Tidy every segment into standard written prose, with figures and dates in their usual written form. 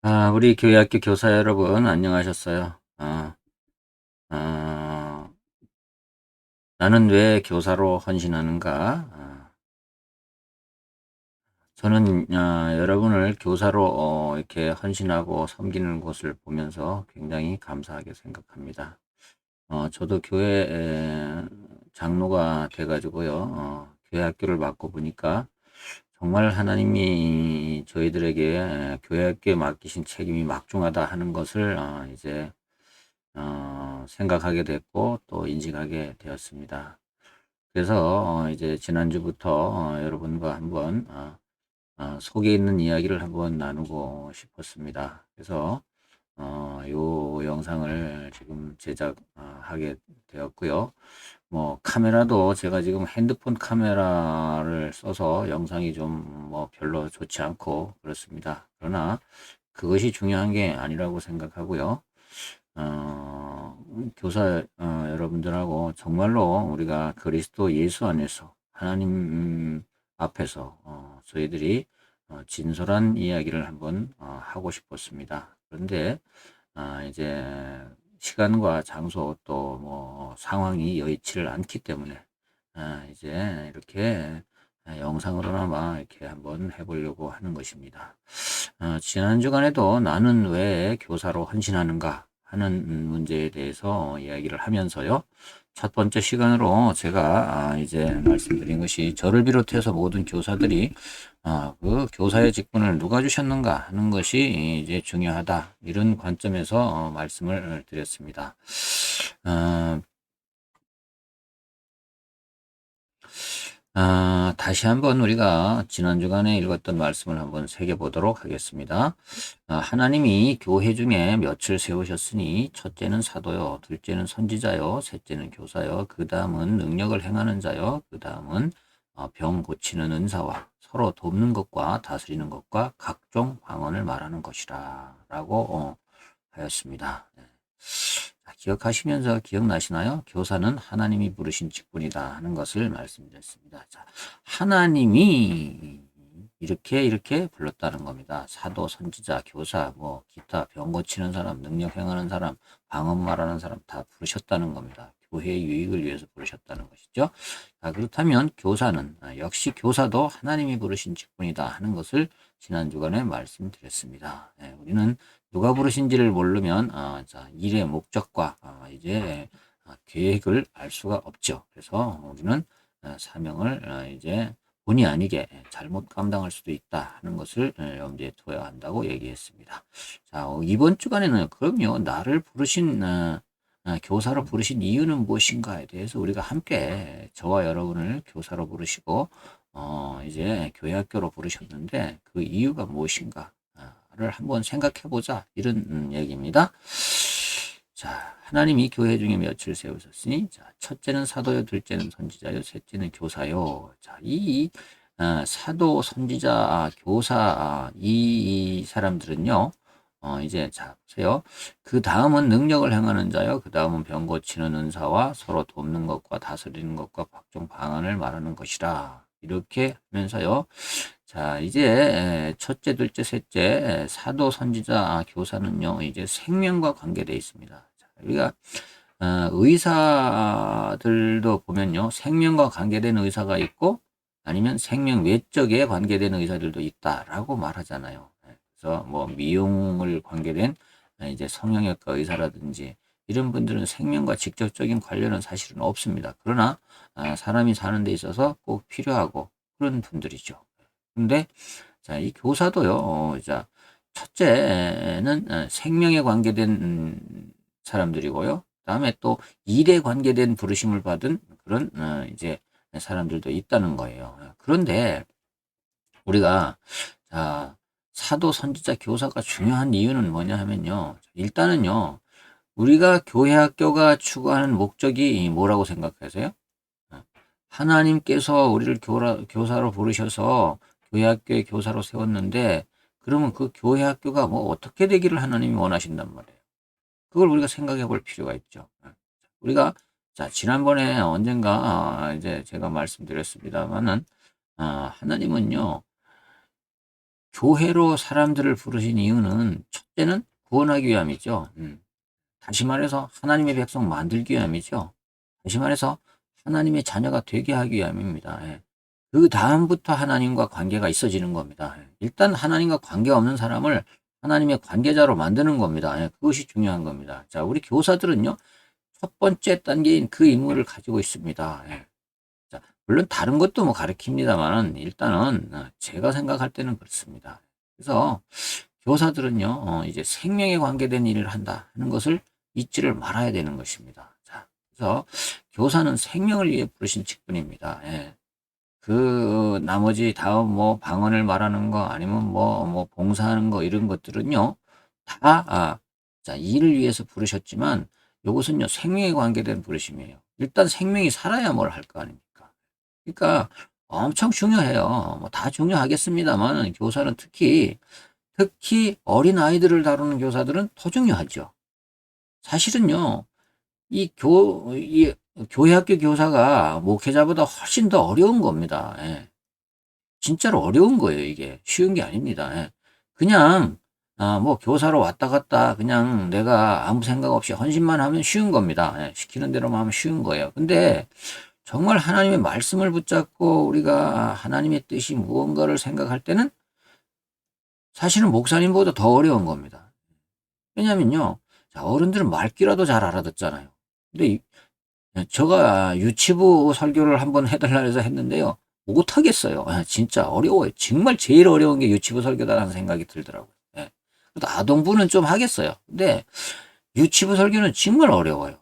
우리 교회 학교 교사 여러분, 안녕하셨어요? 아, 나는 왜 교사로 헌신하는가? 저는, 여러분을 교사로, 이렇게 헌신하고 섬기는 것을 보면서 굉장히 감사하게 생각합니다. 저도 교회 장로가 돼가지고요, 교회 학교를 맡고 보니까 정말 하나님이 저희들에게 교회 학교에 맡기신 책임이 막중하다 하는 것을, 이제 생각하게 됐고 또 인식하게 되었습니다. 그래서 이제 지난주부터 여러분과 한번 속에 있는 이야기를 한번 나누고 싶었습니다. 그래서 요 영상을 지금 제작하게 되었고요. 뭐 카메라도 제가 지금 핸드폰 카메라를 써서 영상이 좀 뭐 별로 좋지 않고 그렇습니다. 그러나 그것이 중요한 게 아니라고 생각하고요. 교사 여러분들하고 정말로 우리가 그리스도 예수 안에서 하나님 앞에서 저희들이 진솔한 이야기를 한번 하고 싶었습니다. 그런데 이제 시간과 장소 또 뭐 상황이 여의치를 않기 때문에 이제 이렇게 영상으로나마 이렇게 한번 해보려고 하는 것입니다. 지난 주간에도 나는 왜 교사로 헌신하는가 하는 문제에 대해서 이야기를 하면서요. 첫 번째 시간으로 제가 이제 말씀드린 것이 저를 비롯해서 모든 교사들이 그 교사의 직분을 누가 주셨는가 하는 것이 이제 중요하다. 이런 관점에서 말씀을 드렸습니다. 어, 다시 한번 우리가 지난 주간에 읽었던 말씀을 한번 새겨보도록 하겠습니다. 하나님이 교회 중에 몇을 세우셨으니 첫째는 사도요, 둘째는 선지자요, 셋째는 교사요, 그 다음은 능력을 행하는 자요, 그 다음은 병 고치는 은사와 서로 돕는 것과 다스리는 것과 각종 방언을 말하는 것이라 라고 하였습니다. 네. 기억하시면서 기억나시나요? 교사는 하나님이 부르신 직분이다 하는 것을 말씀드렸습니다. 자, 하나님이 이렇게 불렀다는 겁니다. 사도, 선지자, 교사, 뭐 기타 병 고치는 사람, 능력 행하는 사람, 방언 말하는 사람 다 부르셨다는 겁니다. 교회의 유익을 위해서 부르셨다는 것이죠. 자, 그렇다면 교사는 역시 교사도 하나님이 부르신 직분이다 하는 것을 지난 주간에 말씀드렸습니다. 우리는 누가 부르신지를 모르면 자, 일의 목적과 이제 계획을 알 수가 없죠. 그래서 우리는 사명을 이제 본의 아니게 잘못 감당할 수도 있다 하는 것을 염두에 둬야 한다고 얘기했습니다. 자, 이번 주간에는 그럼요, 나를 부르신 교사로 부르신 이유는 무엇인가에 대해서 우리가 함께 저와 여러분을 교사로 부르시고 이제 교회 학교로 부르셨는데 그 이유가 무엇인가를 한번 생각해 보자 이런 얘기입니다. 자, 하나님이 교회 중에 몇을 세우셨으니 자, 첫째는 사도요, 둘째는 선지자요, 셋째는 교사요. 자, 이 사도, 선지자, 교사 이 사람들은요. 이제 자 보세요. 그 다음은 능력을 행하는 자요. 그 다음은 병 고치는 은사와 서로 돕는 것과 다스리는 것과 각종 방언을 말하는 것이라. 이렇게 하면서요. 자, 이제 첫째, 둘째, 셋째 사도, 선지자, 교사는요. 이제 생명과 관계되어 있습니다. 자, 우리가 의사들도 보면요. 생명과 관계된 의사가 있고 아니면 생명 외적에 관계된 의사들도 있다라고 말하잖아요. 그래서 뭐 미용을 관계된 이제 성형외과 의사라든지 이런 분들은 생명과 직접적인 관련은 사실은 없습니다. 그러나 사람이 사는 데 있어서 꼭 필요하고 그런 분들이죠. 근데 자, 이 교사도요. 자, 첫째는 생명에 관계된 사람들이고요. 그다음에 또 일에 관계된 부르심을 받은 그런 이제 사람들도 있다는 거예요. 그런데 우리가 자, 사도, 선지자, 교사가 중요한 이유는 뭐냐 하면요. 일단은요. 우리가 교회 학교가 추구하는 목적이 뭐라고 생각하세요? 어, 하나님께서 우리를 교사로 부르셔서 교회 학교의 교사로 세웠는데 그러면 그 교회 학교가 뭐 어떻게 되기를 하나님이 원하신단 말이에요. 그걸 우리가 생각해 볼 필요가 있죠. 우리가 자, 지난번에 언젠가 이제 제가 말씀드렸습니다만은 하나님은요. 교회로 사람들을 부르신 이유는 첫째는 구원하기 위함이죠. 다시 말해서 하나님의 백성 만들기 위함이죠. 다시 말해서 하나님의 자녀가 되게 하기 위함입니다. 예. 그다음부터 하나님과 관계가 있어지는 겁니다. 예. 일단 하나님과 관계 없는 사람을 하나님의 관계자로 만드는 겁니다. 예. 그것이 중요한 겁니다. 자, 우리 교사들은요, 첫 번째 단계인 그 임무를 가지고 있습니다. 예. 자, 물론 다른 것도 뭐 가르칩니다만은 일단은 제가 생각할 때는 그렇습니다. 그래서 교사들은요, 이제 생명에 관계된 일을 한다 하는 것을 잊지를 말아야 되는 것입니다. 자, 그래서 교사는 생명을 위해 부르신 직분입니다. 예. 그 나머지 다음 뭐 방언을 말하는 거 아니면 뭐 봉사하는 거 이런 것들은요, 다 자, 일을 위해서 부르셨지만 이것은요, 생명에 관계된 부르심이에요. 일단 생명이 살아야 뭘 할 거 아닙니까? 그러니까 엄청 중요해요. 뭐 다 중요하겠습니다만 교사는 특히 어린 아이들을 다루는 교사들은 더 중요하죠. 사실은요, 이 교회 학교 교사가 목회자보다 훨씬 더 어려운 겁니다. 예. 진짜로 어려운 거예요, 이게. 쉬운 게 아닙니다. 예. 그냥, 뭐, 교사로 왔다 갔다 그냥 내가 아무 생각 없이 헌신만 하면 쉬운 겁니다. 예. 시키는 대로만 하면 쉬운 거예요. 근데 정말 하나님의 말씀을 붙잡고 우리가 하나님의 뜻이 무언가를 생각할 때는 사실은 목사님보다 더 어려운 겁니다. 왜냐면요, 자, 어른들은 말귀라도 잘 알아듣잖아요. 근데 제가 유치부 설교를 한번 해달라 해서 했는데요, 못하겠어요. 진짜 어려워요. 정말 제일 어려운 게 유치부 설교다라는 생각이 들더라고요. 예. 그래도 아동부는 좀 하겠어요. 근데 유치부 설교는 정말 어려워요.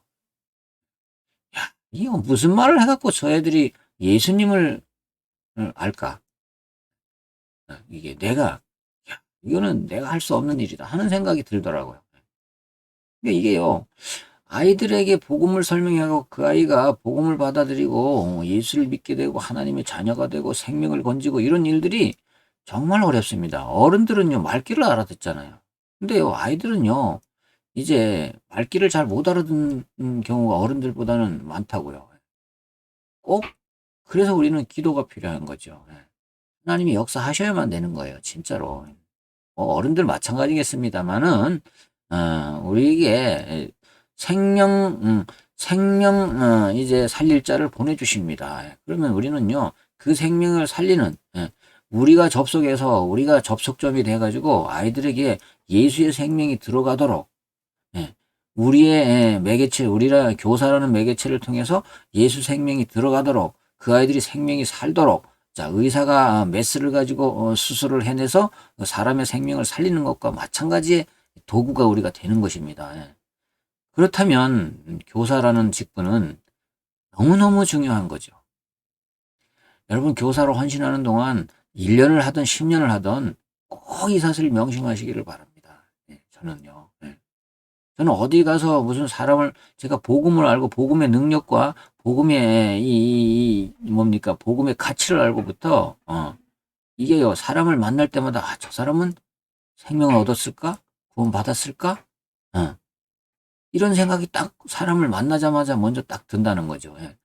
야, 이거 무슨 말을 해갖고 저 애들이 예수님을 알까? 이게 이거는 내가 할 수 없는 일이다 하는 생각이 들더라고요. 근데 이게요, 아이들에게 복음을 설명하고 그 아이가 복음을 받아들이고 예수를 믿게 되고 하나님의 자녀가 되고 생명을 건지고 이런 일들이 정말 어렵습니다. 어른들은요, 말귀를 알아듣잖아요. 근데요, 아이들은요, 이제 말귀를 잘 못 알아듣는 경우가 어른들보다는 많다고요. 꼭 그래서 우리는 기도가 필요한 거죠. 예. 하나님이 역사하셔야만 되는 거예요, 진짜로. 어른들 마찬가지겠습니다만은 우리에게 생명 이제 살릴 자를 보내주십니다. 예. 그러면 우리는요, 그 생명을 살리는, 우리가 우리가 접속점이 돼가지고 아이들에게 예수의 생명이 들어가도록, 예, 우리의 매개체, 우리라 교사라는 매개체를 통해서 예수 생명이 들어가도록, 그 아이들이 생명이 살도록, 자, 의사가 메스를 가지고 수술을 해내서 사람의 생명을 살리는 것과 마찬가지의 도구가 우리가 되는 것입니다. 예. 그렇다면 교사라는 직분은 너무너무 중요한 거죠. 여러분, 교사로 헌신하는 동안 1년을 하든 10년을 하든 꼭 이 사실을 명심하시기를 바랍니다. 예, 저는요. 예. 저는 어디 가서 무슨 사람을 제가 복음을 알고 복음의 능력과 복음의 뭡니까? 복음의 가치를 알고부터 이게요, 사람을 만날 때마다 저 사람은 생명을 얻었을까? 구원 받았을까? 이런 생각이 딱 사람을 만나자마자 먼저 딱 든다는 거죠. 예.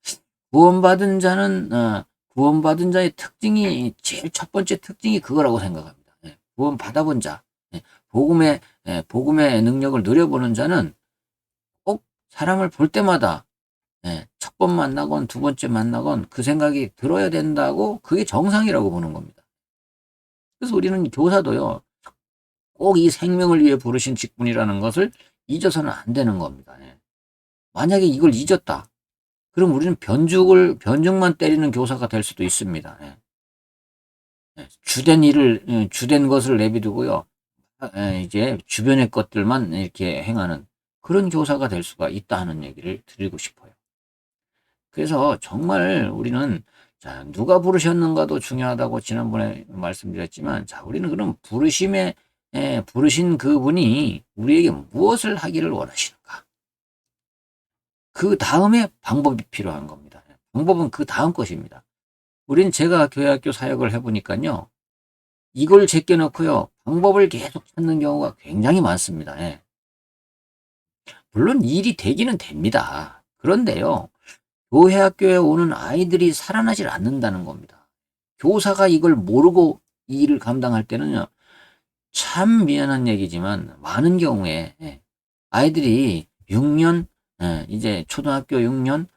구원받은 자는 구원받은 자의 특징이 제일 첫 번째 특징이 그거라고 생각합니다. 예. 구원 받아본 자, 예. 복음의 능력을 누려보는 자는 꼭 사람을 볼 때마다 첫 번 만나건 두 번째 만나건 그 생각이 들어야 된다고, 그게 정상이라고 보는 겁니다. 그래서 우리는 교사도요, 꼭 이 생명을 위해 부르신 직분이라는 것을 잊어서는 안 되는 겁니다. 예. 만약에 이걸 잊었다, 그럼 우리는 변죽만 때리는 교사가 될 수도 있습니다. 예. 주된 것을 내비두고요, 이제 주변의 것들만 이렇게 행하는 그런 교사가 될 수가 있다 하는 얘기를 드리고 싶어요. 그래서 정말 우리는, 자, 누가 부르셨는가도 중요하다고 지난번에 말씀드렸지만, 자, 우리는 그럼 부르신 그분이 우리에게 무엇을 하기를 원하시는가? 그 다음에 방법이 필요한 겁니다. 방법은 그 다음 것입니다. 제가 교회학교 사역을 해보니까요, 이걸 제껴놓고요, 방법을 계속 찾는 경우가 굉장히 많습니다. 예. 물론 일이 되기는 됩니다. 그런데요, 교회 학교에 오는 아이들이 살아나질 않는다는 겁니다. 교사가 이걸 모르고 이 일을 감당할 때는요, 참 미안한 얘기지만 많은 경우에 아이들이 6년, 이제 초등학교 6년,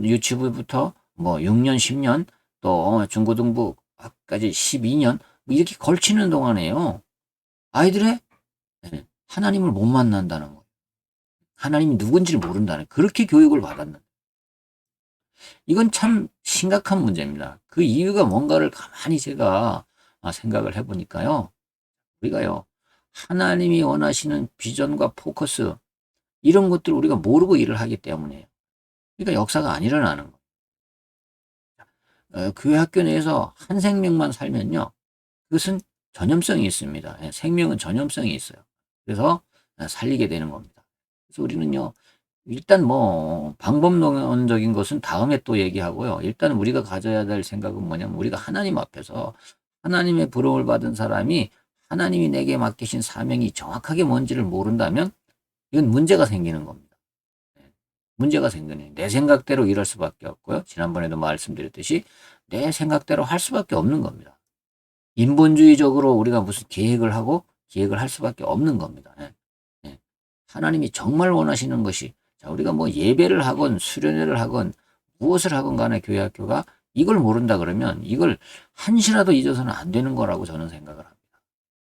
유치부부터 뭐 6년, 10년, 또 중고등부까지 12년 뭐 이렇게 걸치는 동안에요. 아이들의 하나님을 못 만난다는 거예요. 하나님이 누군지를 모른다는 그렇게 교육을 받았는데 이건 참 심각한 문제입니다. 그 이유가 뭔가를 가만히 제가 생각을 해보니까요. 우리가요. 하나님이 원하시는 비전과 포커스 이런 것들을 우리가 모르고 일을 하기 때문이에요. 그러니까 역사가 안 일어나는 거예요. 교회 학교 내에서 한 생명만 살면요. 그것은 전염성이 있습니다. 생명은 전염성이 있어요. 그래서 살리게 되는 겁니다. 그래서 우리는요. 일단 뭐 방법론적인 것은 다음에 또 얘기하고요. 일단 우리가 가져야 될 생각은 뭐냐면 우리가 하나님 앞에서 하나님의 부름을 받은 사람이 하나님이 내게 맡기신 사명이 정확하게 뭔지를 모른다면 이건 문제가 생기는 겁니다. 문제가 생기는 내 생각대로 일할 수밖에 없고요. 지난번에도 말씀드렸듯이 내 생각대로 할 수밖에 없는 겁니다. 인본주의적으로 우리가 무슨 계획을 하고 기획을 할 수밖에 없는 겁니다. 예. 하나님이 정말 원하시는 것이 자, 우리가 뭐 예배를 하건 수련회를 하건 무엇을 하건 간에 교회 학교가 이걸 모른다 그러면 이걸 한시라도 잊어서는 안 되는 거라고 저는 생각을 합니다.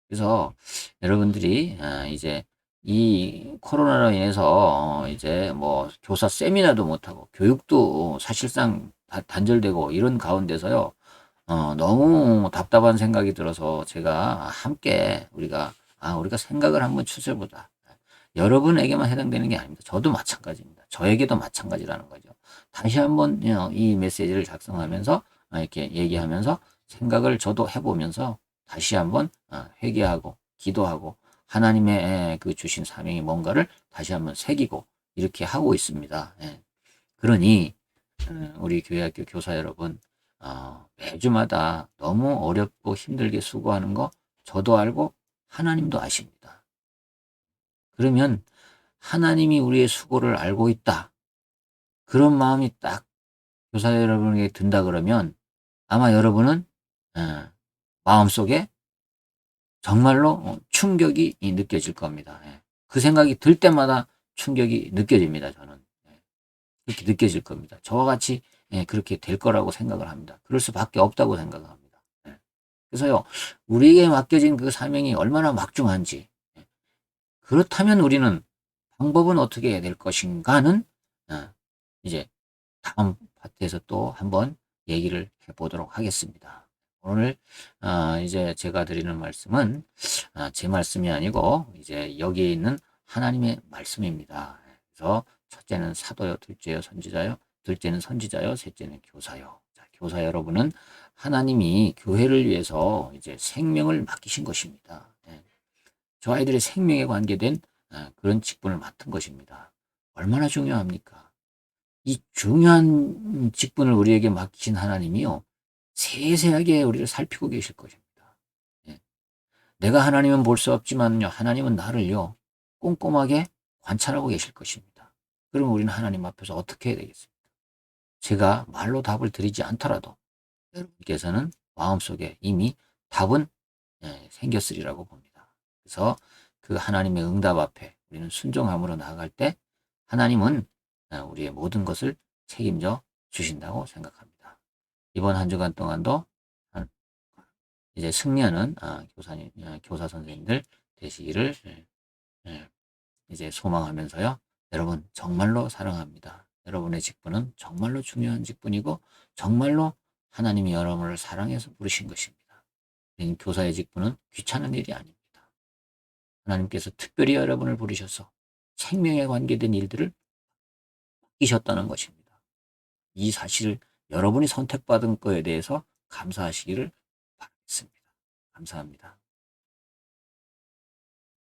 그래서 여러분들이 이제 이 코로나로 인해서 이제 뭐 교사 세미나도 못하고 교육도 사실상 단절되고 이런 가운데서요. 너무 답답한 생각이 들어서 제가 함께 우리가 생각을 한번 추세보자. 여러분에게만 해당되는 게 아닙니다. 저도 마찬가지입니다. 저에게도 마찬가지라는 거죠. 다시 한번 이 메시지를 작성하면서 이렇게 얘기하면서 생각을 저도 해보면서 다시 한번 회개하고 기도하고 하나님의 그 주신 사명이 뭔가를 다시 한번 새기고 이렇게 하고 있습니다. 예. 그러니 우리 교회학교 교사 여러분 매주마다 너무 어렵고 힘들게 수고하는 거 저도 알고 하나님도 아십니다. 그러면 하나님이 우리의 수고를 알고 있다. 그런 마음이 딱 교사 여러분에게 든다 그러면 아마 여러분은 마음속에 정말로 충격이 느껴질 겁니다. 예. 그 생각이 들 때마다 충격이 느껴집니다. 저는. 예. 그렇게 느껴질 겁니다. 저와 같이 그렇게 될 거라고 생각을 합니다. 그럴 수밖에 없다고 생각합니다. 예. 그래서요. 우리에게 맡겨진 그 사명이 얼마나 막중한지 그렇다면 우리는 방법은 어떻게 해야 될 것인가는 이제 다음 파트에서 또 한번 얘기를 해보도록 하겠습니다. 오늘 이제 제가 드리는 말씀은 제 말씀이 아니고 이제 여기에 있는 하나님의 말씀입니다. 그래서 첫째는 사도요, 둘째요, 선지자요, 둘째는 선지자요, 셋째는 교사요. 자, 교사 여러분은 하나님이 교회를 위해서 이제 생명을 맡기신 것입니다. 저 아이들의 생명에 관계된 그런 직분을 맡은 것입니다. 얼마나 중요합니까? 이 중요한 직분을 우리에게 맡기신 하나님이요. 세세하게 우리를 살피고 계실 것입니다. 예. 내가 하나님은 볼 수 없지만요. 하나님은 나를요. 꼼꼼하게 관찰하고 계실 것입니다. 그럼 우리는 하나님 앞에서 어떻게 해야 되겠습니까? 제가 말로 답을 드리지 않더라도 여러분께서는 마음속에 이미 답은 생겼으리라고 봅니다. 그래서 그 하나님의 응답 앞에 우리는 순종함으로 나아갈 때 하나님은 우리의 모든 것을 책임져 주신다고 생각합니다. 이번 한 주간 동안도 이제 승리하는 교사 선생님들 되시기를 이제 소망하면서요. 여러분 정말로 사랑합니다. 여러분의 직분은 정말로 중요한 직분이고 정말로 하나님이 여러분을 사랑해서 부르신 것입니다. 교사의 직분은 귀찮은 일이 아닙니다. 하나님께서 특별히 여러분을 부르셔서 생명에 관계된 일들을 맡기셨다는 것입니다. 이 사실을 여러분이 선택받은 거에 대해서 감사하시기를 바라겠습니다. 감사합니다.